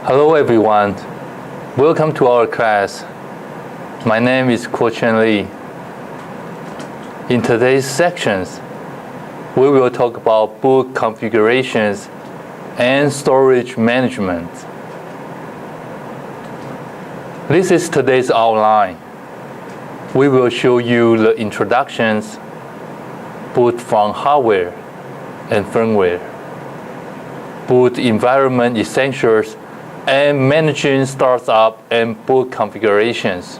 Hello everyone, welcome to our class. My name is Ko Chen Lee. In today's sections, we will talk about boot configurations and storage management. This is today's outline. We will show you the introductions, boot from hardware and firmware, boot environment essentials, and managing startup and boot configurations.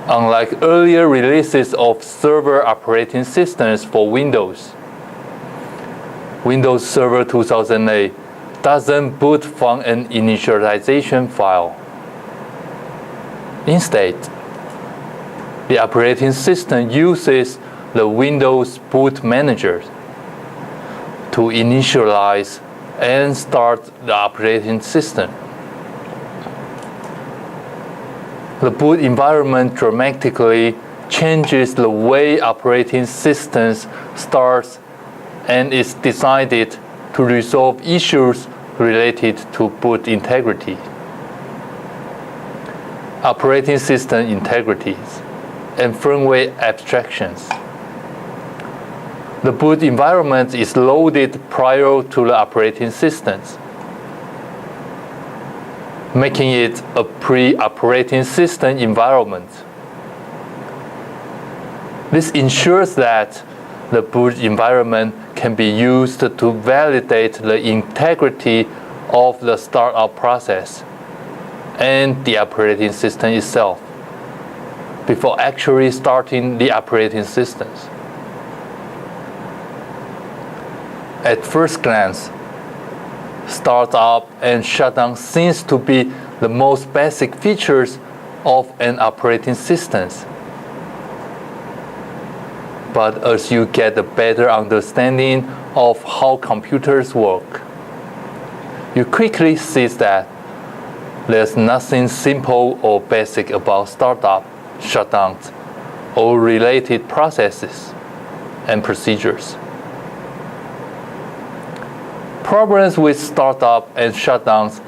Unlike earlier releases of server operating systems for Windows, Windows Server 2008 doesn't boot from an initialization file. Instead, the operating system uses the Windows Boot Manager to initialize and start the operating system. The boot environment dramatically changes the way operating systems starts and is designed to resolve issues related to boot integrity, operating system integrities, and firmware abstractions. The boot environment is loaded prior to the operating systems, making it a pre-operating system environment. This ensures that the boot environment can be used to validate the integrity of the startup process and the operating system itself before actually starting the operating systems. At first glance, startup and shutdown seems to be the most basic features of an operating system. But as you get a better understanding of how computers work, you quickly see that there's nothing simple or basic about startup, shutdowns, or related processes and procedures. Problems with startup and shutdowns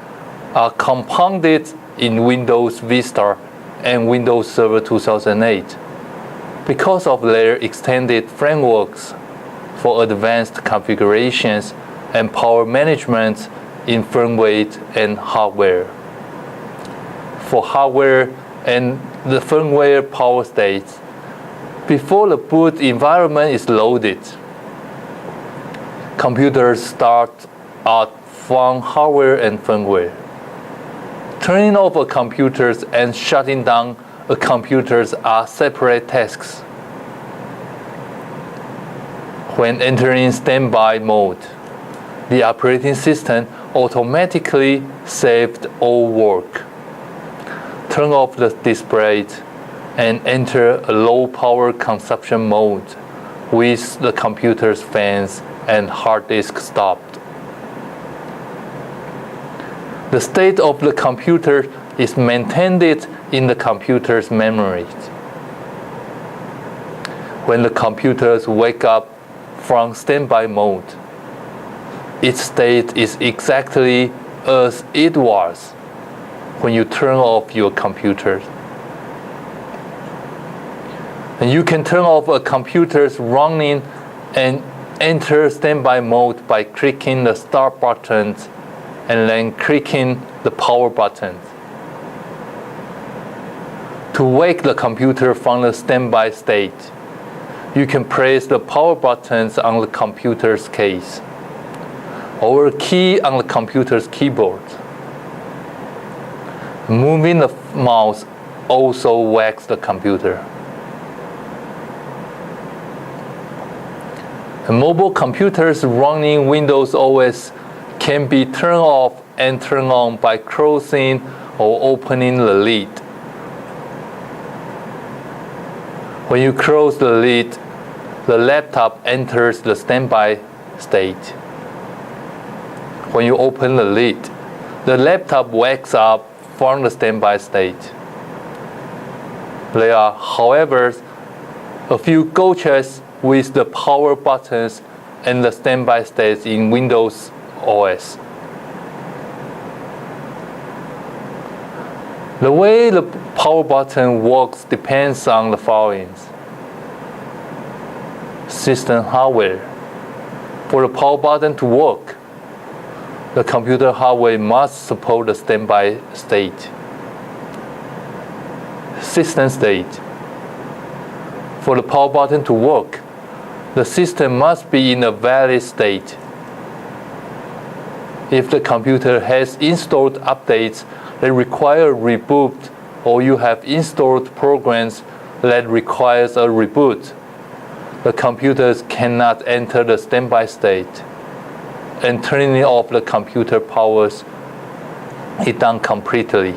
are compounded in Windows Vista and Windows Server 2008 because of their extended frameworks for advanced configurations and power management in firmware and hardware. For hardware and the firmware power states, before the boot environment is loaded, computers start out from hardware and firmware. Turning off a computer and shutting down a computer are separate tasks. When entering standby mode, the operating system automatically saved all work. Turn off the display and enter a low power consumption mode with the computer's fans and hard disk stopped. The state of the computer is maintained in the computer's memory. When the computers wake up from standby mode, its state is exactly as it was when you turn off your computer. And you can turn off a computer's running and enter standby mode by clicking the start button and then clicking the power button. To wake the computer from the standby state, you can press the power buttons on the computer's case or a key on the computer's keyboard. Moving the mouse also wakes the computer. And mobile computers running Windows OS can be turned off and turned on by closing or opening the lid. When you close the lid, the laptop enters the standby state. When you open the lid, the laptop wakes up from the standby state. There are, however, a few glitches with the power buttons and the standby states in Windows OS. The way the power button works depends on the following. System hardware. For the power button to work, the computer hardware must support the standby state. System state. For the power button to work, the system must be in a valid state. If the computer has installed updates that require a reboot, or you have installed programs that requires a reboot, the computers cannot enter the standby state, and turning off the computer powers is done completely.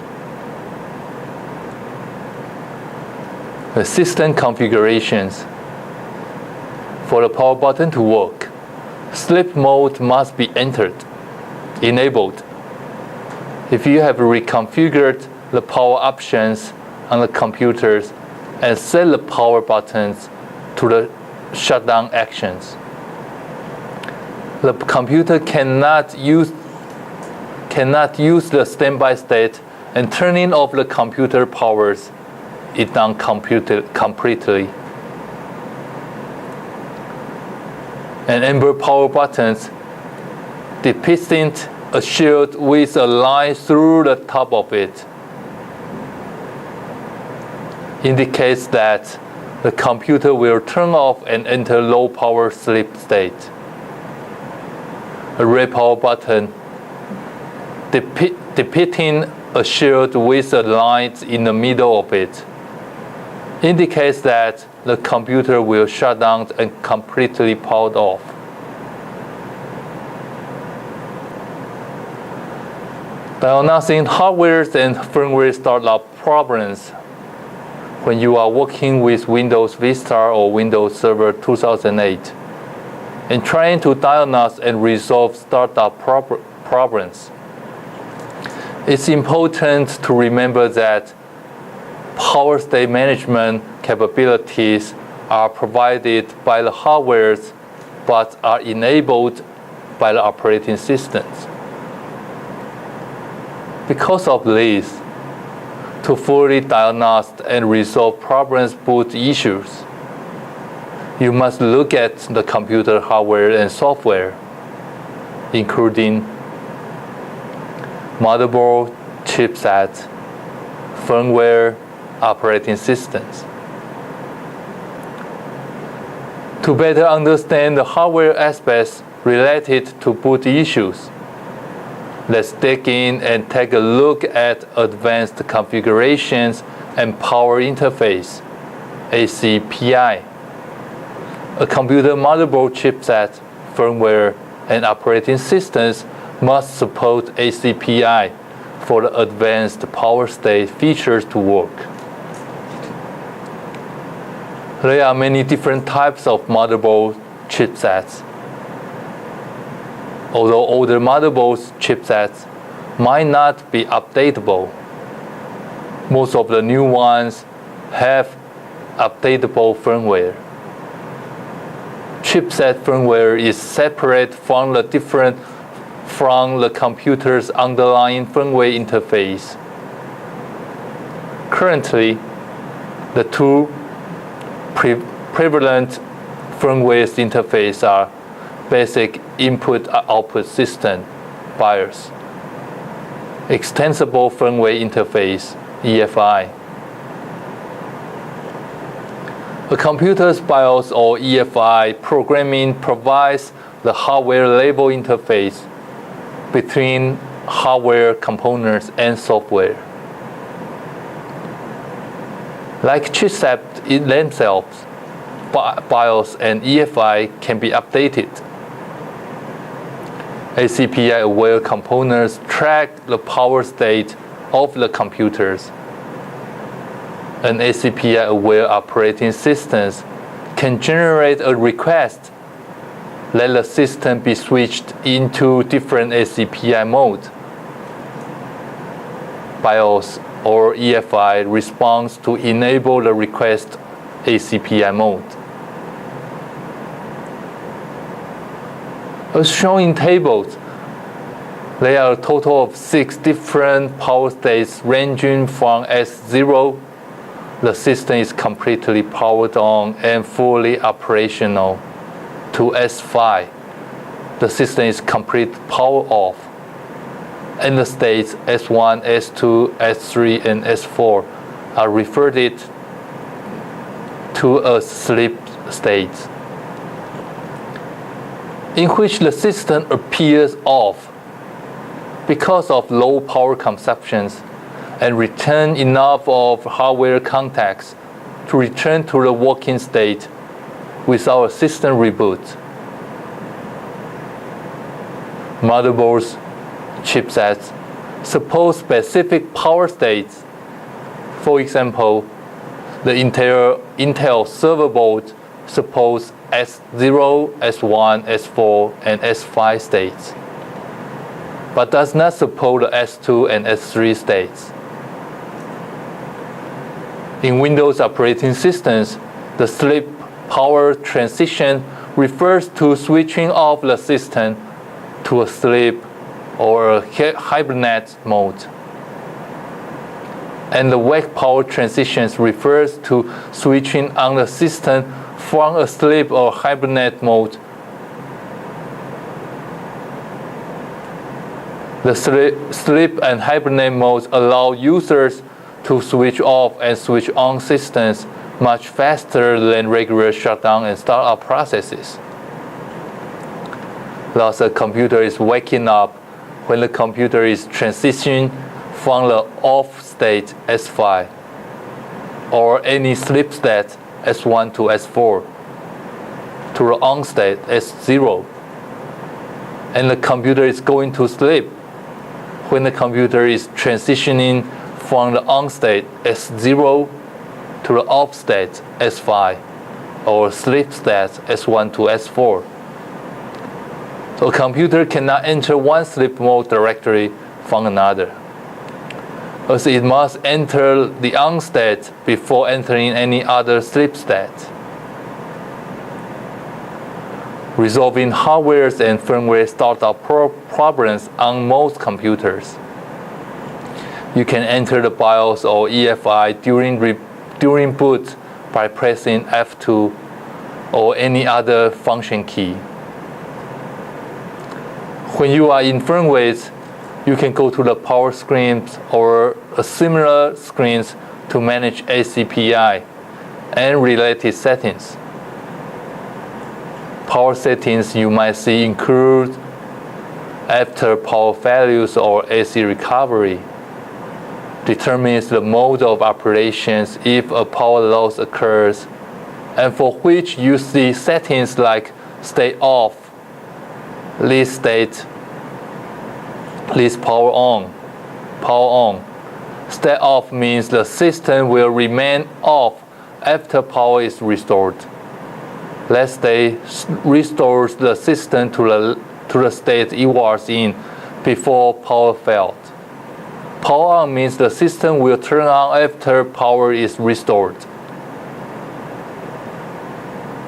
The system configurations. For the power button to work, sleep mode must be enabled. If you have reconfigured the power options on the computers and set the power buttons to the shutdown actions, the computer cannot use the standby state, and turning off the computer powers is done completely. And amber power buttons depicting a shield with a line through the top of it indicates that the computer will turn off and enter low power sleep state. A red power button depicting a shield with a line in the middle of it indicates that the computer will shut down and completely powered off. Diagnosing hardware and firmware startup problems. When you are working with Windows Vista or Windows Server 2008 and trying to diagnose and resolve startup problems, it's important to remember that power state management capabilities are provided by the hardware but are enabled by the operating systems. Because of this, to fully diagnose and resolve problems boot issues, you must look at the computer hardware and software, including motherboard, chipset, firmware, operating systems. To better understand the hardware aspects related to boot issues, let's dig in and take a look at advanced configurations and power interface, ACPI. A computer motherboard chipset, firmware, and operating systems must support ACPI for the advanced power state features to work. There are many different types of motherboard chipsets. Although older motherboard chipsets might not be updatable, most of the new ones have updatable firmware. Chipset firmware is separate from the computer's underlying firmware interface. Currently, the two prevalent firmware interfaces are basic input-output system, BIOS, extensible firmware interface, EFI. A computer's BIOS or EFI programming provides the hardware-level interface between hardware components and software. Like chipsets themselves, BIOS and EFI can be updated. ACPI-aware components track the power state of the computers. And ACPI-aware operating systems can generate a request let the system be switched into different ACPI mode. BIOS or EFI responds to enable the request ACPI mode. As shown in tables, There are a total of 6 different power states ranging from S0, the system is completely powered on and fully operational, to S5, the system is completely powered off. And the states S1, S2, S3, and S4 are referred to as sleep states, in which the system appears off because of low power consumptions and return enough of hardware contacts to return to the working state without a system reboot. Motherboards, chipsets suppose specific power states. For example, the Intel server board suppose S0, S1, S4, and S5 states, but does not support the S2 and S3 states. In Windows operating systems, the sleep power transition refers to switching off the system to a sleep or a hibernate mode. And the wake power transitions refers to switching on the system from a sleep or hibernate mode. The sleep and hibernate modes allow users to switch off and switch on systems much faster than regular shutdown and startup processes. Thus, a computer is waking up when the computer is transitioning from the off state S5 or any sleep state S1 to S4 to the on state S0, and the computer is going to sleep when the computer is transitioning from the on state S0 to the off state S5 or sleep state S1 to S4. So a computer cannot enter one sleep mode directly from another, as it must enter the on state before entering any other sleep state. Resolving hardware and firmware startup problems on most computers. You can enter the BIOS or EFI during boot by pressing F2 or any other function key. When you are in firmware, you can go to the power screens or similar screens to manage ACPI and related settings. Power settings you might see include after power failures or AC recovery, determines the mode of operations if a power loss occurs, and for which you see settings like state off, least state, least power on, power on. State off means the system will remain off after power is restored. Last state restores the system to the state it was in before power failed. Power on means the system will turn on after power is restored.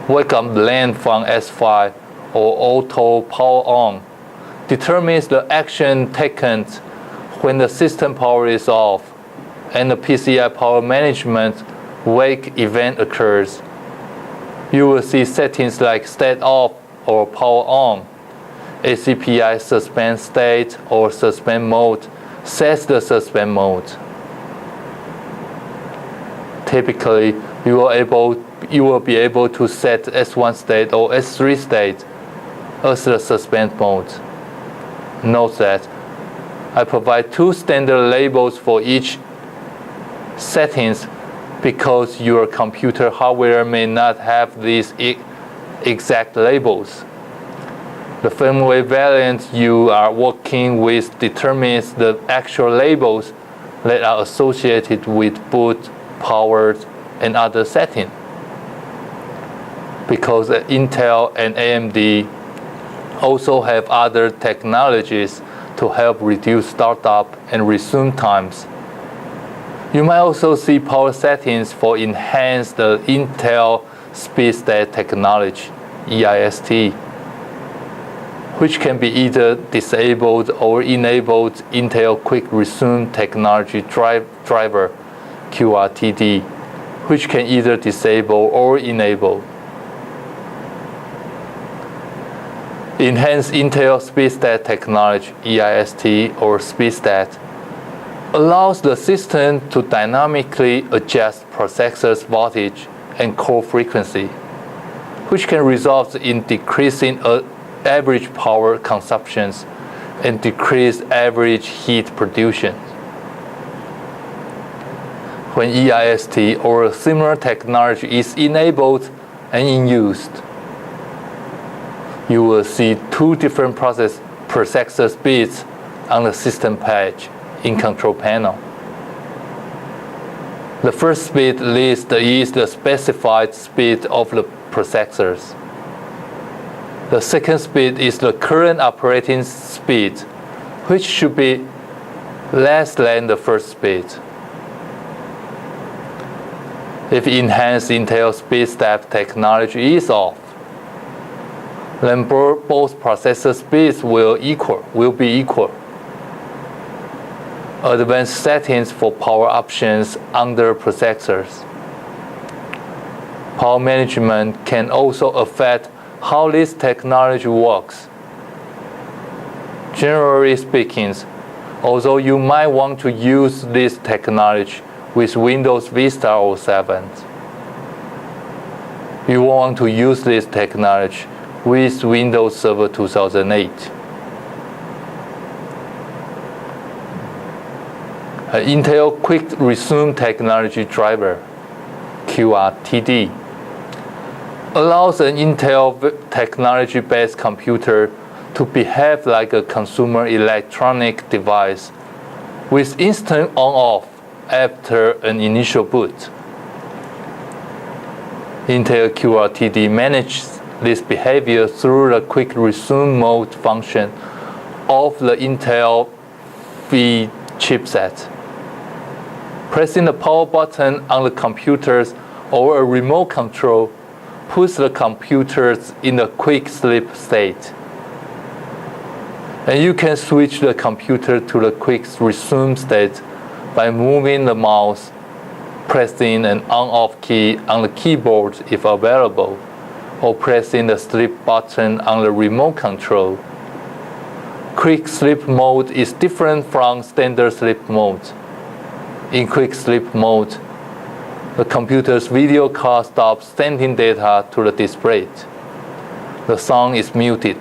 Wake up lane from S5 or auto power on determines the action taken when the system power is off and the PCI power management wake event occurs. You will see settings like state off or power on. ACPI suspend state or suspend mode sets the suspend mode. Typically, you will be able to set S1 state or S3 state as the suspend mode. Note that I provide 2 standard labels for each settings because your computer hardware may not have these exact labels. The firmware variant you are working with determines the actual labels that are associated with boot, power, and other settings. Because Intel and AMD also have other technologies to help reduce startup and resume times. You might also see power settings for enhanced Intel speed state technology, EIST, which can be either disabled or enabled Intel Quick Resume Technology Driver, QRTD, which can either disable or enable. Enhanced Intel SpeedStat technology, EIST or SpeedStat, allows the system to dynamically adjust processor's voltage and core frequency, which can result in decreasing average power consumptions and decrease average heat production. When EIST or a similar technology is enabled and in use, you will see two different processor speeds on the system page in control panel. The first speed list is the specified speed of the processors. The second speed is the current operating speed, which should be less than the first speed. If enhanced Intel SpeedStat technology is off, then both processor speeds will be equal. Advanced settings for power options under processors. Power management can also affect how this technology works. Generally speaking, although you might want to use this technology with Windows Vista 07, you want to use this technology with Windows Server 2008. Intel Quick Resume Technology Driver, QRTD, allows an Intel technology-based computer to behave like a consumer electronic device with instant on-off after an initial boot. Intel QRTD manages this behavior through the quick resume mode function of the Intel V chipset. Pressing the power button on the computers or a remote control puts the computers in a quick sleep state. And you can switch the computer to the quick resume state by moving the mouse, pressing an on-off key on the keyboard if available, or pressing the sleep button on the remote control. Quick sleep mode is different from standard sleep mode. In quick sleep mode, the computer's video card stops sending data to the display. The sound is muted,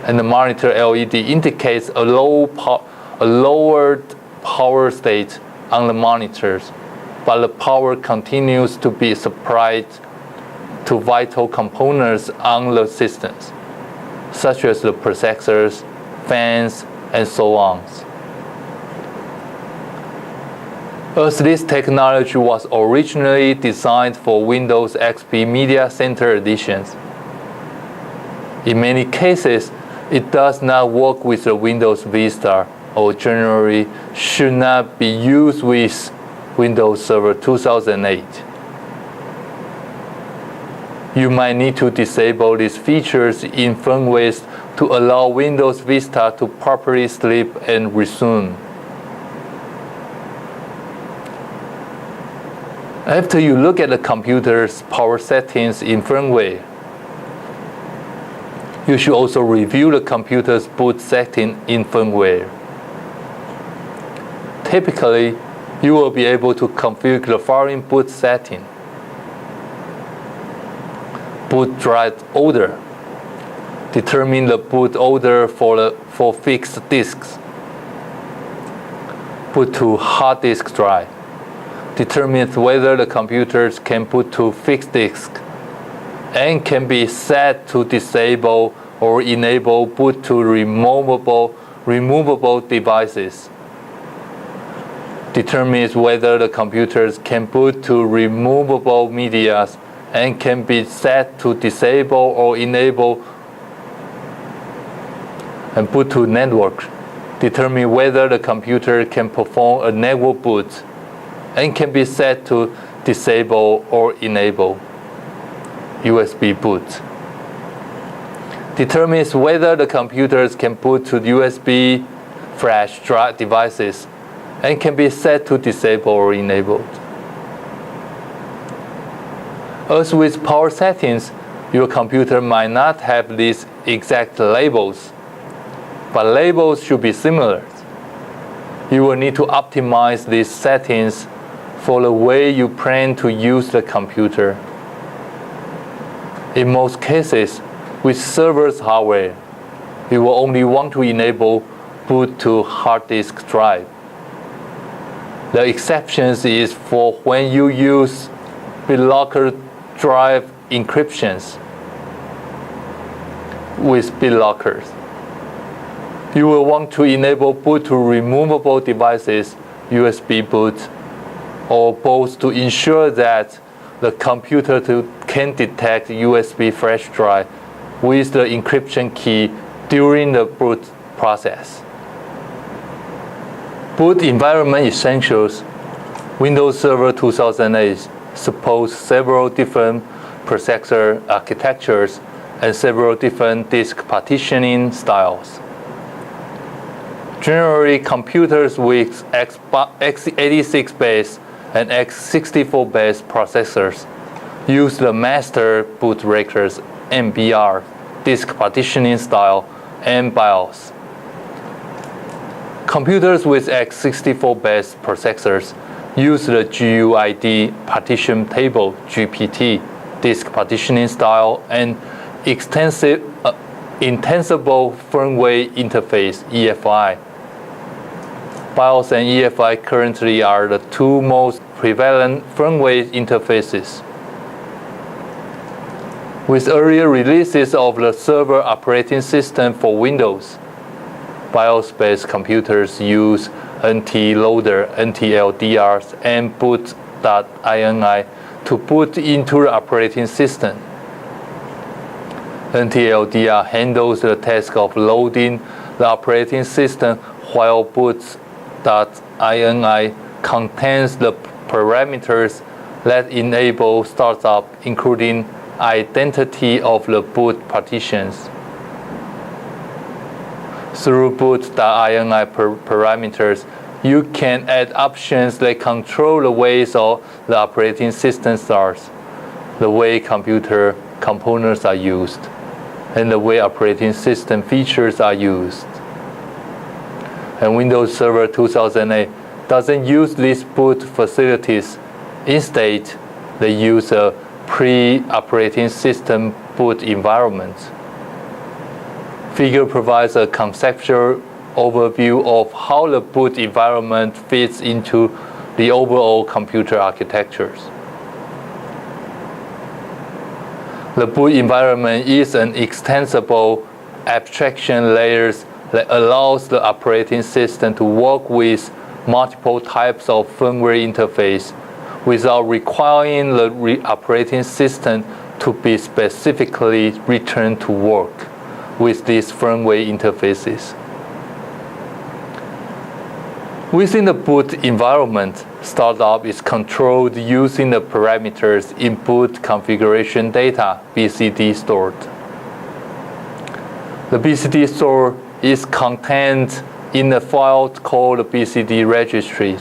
and the monitor LED indicates a lowered power state on the monitors, but the power continues to be supplied to vital components on the systems, such as the processors, fans, and so on. As this technology was originally designed for Windows XP Media Center editions, in many cases, it does not work with the Windows Vista or generally should not be used with Windows Server 2008. You might need to disable these features in firmware to allow Windows Vista to properly sleep and resume. After you look at the computer's power settings in firmware, you should also review the computer's boot setting in firmware. Typically, you will be able to configure the following boot setting. Boot drive order. Determine the boot order for fixed disks. Boot to hard disk drive. Determines whether the computers can boot to fixed disk and can be set to disable or enable boot to removable devices. Determines whether the computers can boot to removable media and can be set to disable or enable and boot to network. Determine whether the computer can perform a network boot and can be set to disable or enable. USB boot. determines whether the computers can boot to USB flash drive devices and can be set to disable or enabled. As with power settings, your computer might not have these exact labels, but labels should be similar. You will need to optimize these settings for the way you plan to use the computer. In most cases, with server's hardware, you will only want to enable boot to hard disk drive. The exceptions is for when you use BitLocker drive encryptions with BitLockers. You will want to enable boot to removable devices, USB boot, or both to ensure that the computer can detect USB flash drive with the encryption key during the boot process. Boot environment essentials. Windows Server 2008 supports several different processor architectures and several different disk partitioning styles. Generally, computers with x86-based and x64-based processors use the master boot records MBR disk partitioning style and BIOS. Computers with x64-based processors use the GUID partition table GPT disk partitioning style and intensible firmware interface EFI. BIOS and EFI currently are the two most prevalent firmware interfaces. With earlier releases of the server operating system for Windows, BIOS-based computers use NT-loader, NTLDRs, and boot.ini to boot into the operating system. NTLDR handles the task of loading the operating system, while boot.ini contains the parameters that enable startup, including identity of the boot partitions. Through boot.ini parameters, you can add options that control the ways the operating system starts, the way computer components are used, and the way operating system features are used. And Windows Server 2008 doesn't use these boot facilities. Instead, they use a pre-operating system boot environment. Figure provides a conceptual overview of how the boot environment fits into the overall computer architectures. The boot environment is an extensible abstraction layer that allows the operating system to work with multiple types of firmware interface without requiring the operating system to be specifically returned to work with these firmware interfaces. Within the boot environment, startup is controlled using the parameters in boot configuration data BCD stored. The BCD store is contained in a file called the BCD registry.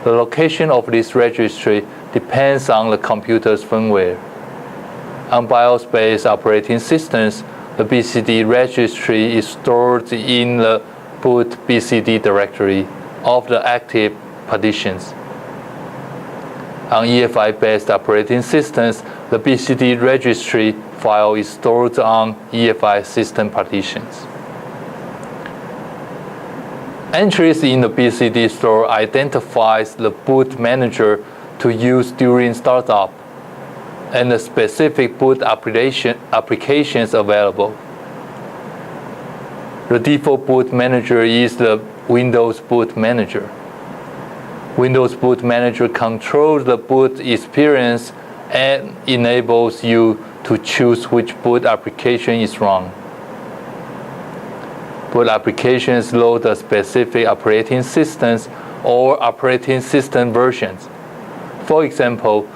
The location of this registry depends on the computer's firmware. On BIOS-based operating systems, the BCD registry is stored in the boot BCD directory of the active partitions. On EFI-based operating systems, the BCD registry file is stored on EFI system partitions. Entries in the BCD store identifies the boot manager to use during startup and the specific boot applications available. The default boot manager is the Windows Boot Manager. Windows Boot Manager controls the boot experience and enables you to choose which boot application is run. Boot applications load the specific operating systems or operating system versions. For example,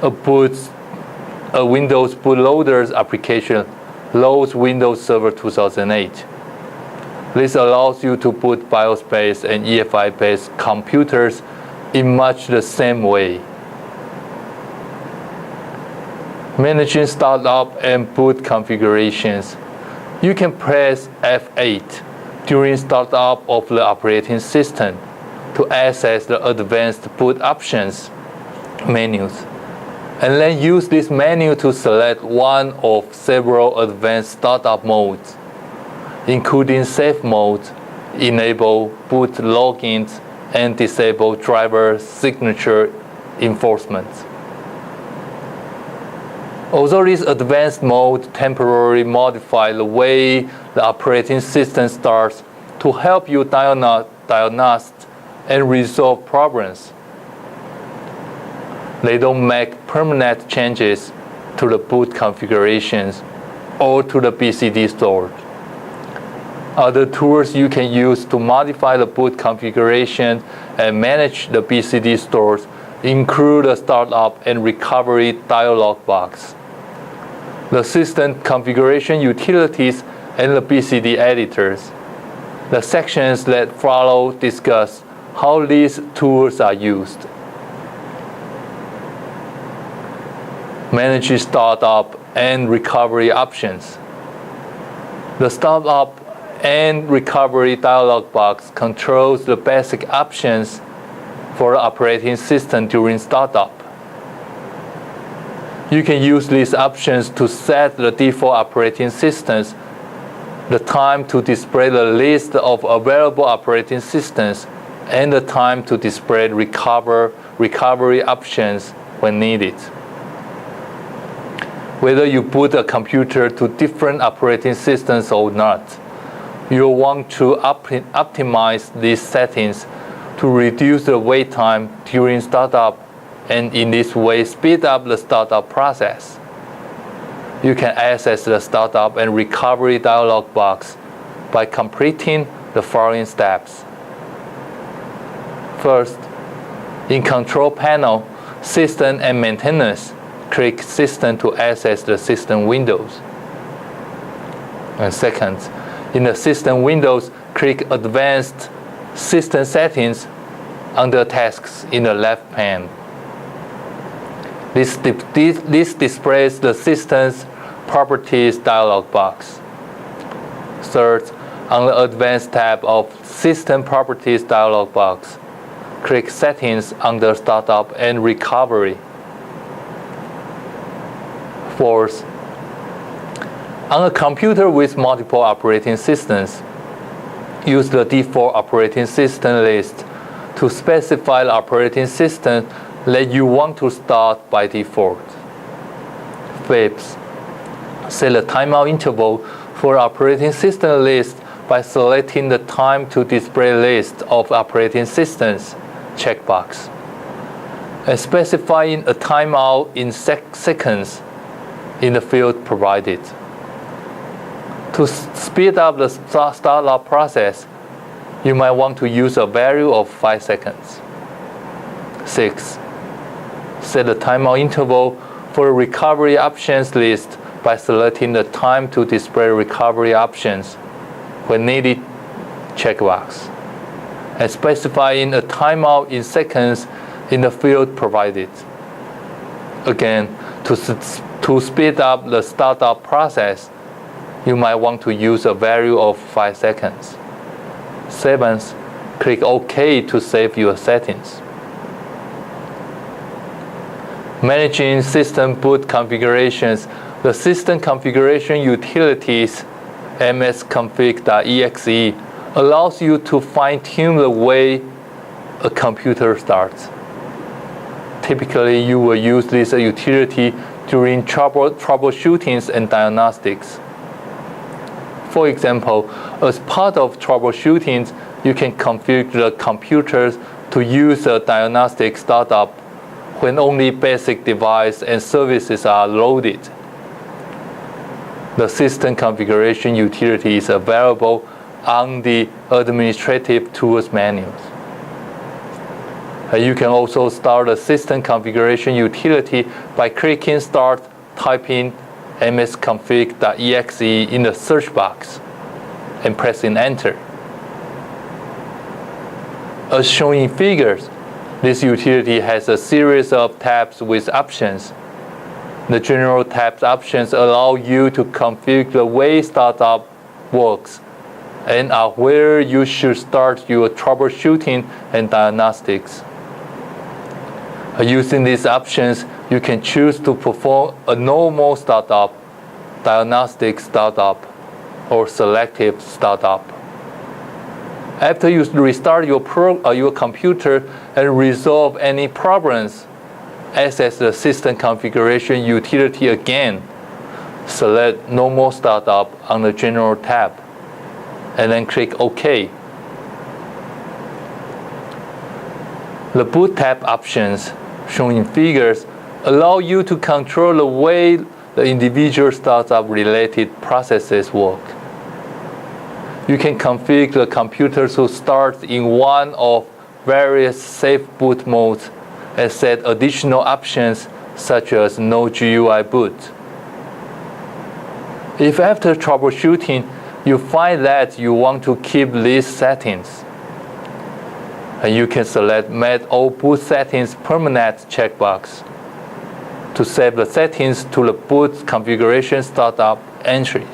a Windows bootloader's application loads Windows Server 2008. This allows you to put BIOS-based and EFI-based computers in much the same way. Managing startup and boot configurations. You can press F8 during startup of the operating system to access the advanced boot options menus, and then use this menu to select one of several advanced startup modes, including safe mode, enable boot logins, and disable driver signature enforcement. Although this advanced mode temporarily modify the way the operating system starts to help you diagnose and resolve problems, they don't make permanent changes to the boot configurations or to the BCD storage. Other tools you can use to modify the boot configuration and manage the BCD stores include the startup and recovery dialog box, the system configuration utilities, and the BCD editors. The sections that follow discuss how these tools are used. Manage startup and recovery options. The startup and recovery dialog box controls the basic options for the operating system during startup. You can use these options to set the default operating systems, the time to display the list of available operating systems, and the time to display recovery options when needed. Whether you boot a computer to different operating systems or not, you'll want to optimize these settings to reduce the wait time during startup, and in this way speed up the startup process. You can access the startup and recovery dialog box by completing the following steps. First, in Control Panel, System and Maintenance, click System to access the system windows. And second, in the system windows, click Advanced System Settings under Tasks in the left pane. This displays the system's properties dialog box. Third, on the Advanced tab of System Properties dialog box, click Settings under Startup and Recovery. Fourth, on a computer with multiple operating systems, use the default operating system list to specify the operating system that you want to start by default. Fifth, set a timeout interval for operating system list by selecting the time to display list of operating systems checkbox, and specifying a timeout in seconds in the field provided. To speed up the startup process, you might want to use a value of 5 seconds. 6. Set a timeout interval for the recovery options list by selecting the time to display recovery options when needed checkbox, and specifying a timeout in seconds in the field provided. Again, to speed up the startup process, you might want to use a value of 5 seconds. 7th, click OK to save your settings. Managing system boot configurations. The system configuration utilities msconfig.exe allows you to fine-tune the way a computer starts. Typically, you will use this utility during troubleshootings and diagnostics. For example, as part of troubleshooting, you can configure the computers to use a diagnostic startup when only basic device and services are loaded. The system configuration utility is available on the Administrative Tools menu. You can also start a system configuration utility by clicking Start, Typing, msconfig.exe in the search box and pressing enter. As shown in figures, this utility has a series of tabs with options. The general tabs options allow you to configure the way startup works and are where you should start your troubleshooting and diagnostics. Using these options, you can choose to perform a normal startup, diagnostic startup, or selective startup. After you restart your computer and resolve any problems, access the system configuration utility again. Select Normal Startup on the General tab, and then click OK. The Boot tab options, shown in figures, allow you to control the way the individual startup-related processes work. You can configure the computer to start in one of various safe boot modes and set additional options such as no GUI boot. If after troubleshooting you find that you want to keep these settings, and you can select Make All Boot Settings Permanent checkbox to save the settings to the boot configuration startup entry.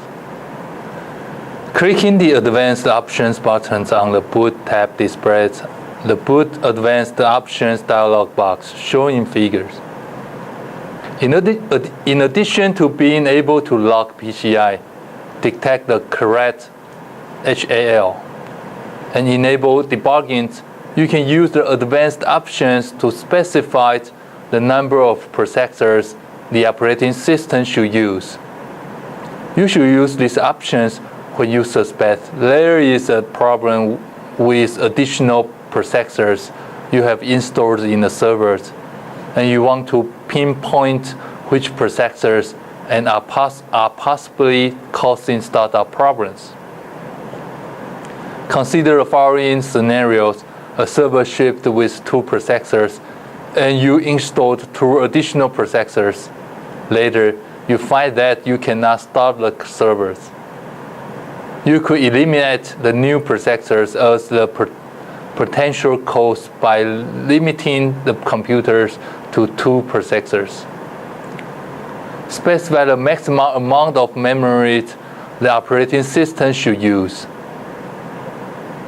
Clicking the Advanced Options buttons on the Boot tab displays the Boot Advanced Options dialog box shown in figures. In addition to being able to log PCI, detect the correct HAL, and enable debugging, you can use the advanced options to specify the number of processors the operating system should use. You should use these options when you suspect there is a problem with additional processors you have installed in the servers, and you want to pinpoint which processors and are possibly causing startup problems. Consider the following scenarios: a server shipped with 2 processors, and you installed 2 additional processors. Later, you find that you cannot start the servers. You could eliminate the new processors as the potential cause by limiting the computers to 2 processors. Specify the maximum amount of memory the operating system should use.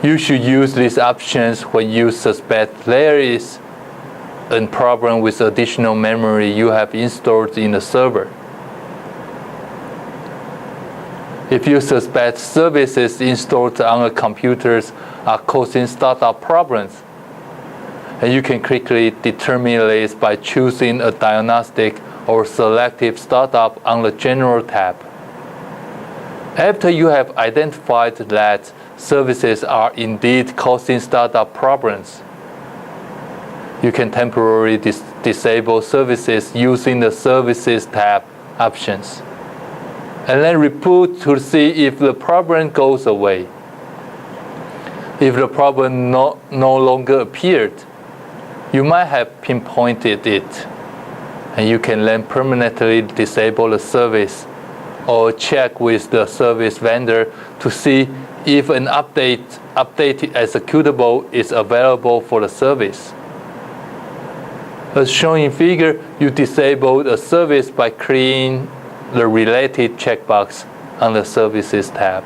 You should use these options when you suspect there is a problem with additional memory you have installed in the server. If you suspect services installed on the computers are causing startup problems, and you can quickly determine this by choosing a diagnostic or selective startup on the General tab. After you have identified that services are indeed causing startup problems, you can temporarily disable services using the Services tab options, and then reboot to see if the problem goes away. If the problem no longer appeared, you might have pinpointed it, and you can then permanently disable the service or check with the service vendor to see if an updated executable is available for the service. As shown in figure, you disable a service by clicking the related checkbox on the Services tab.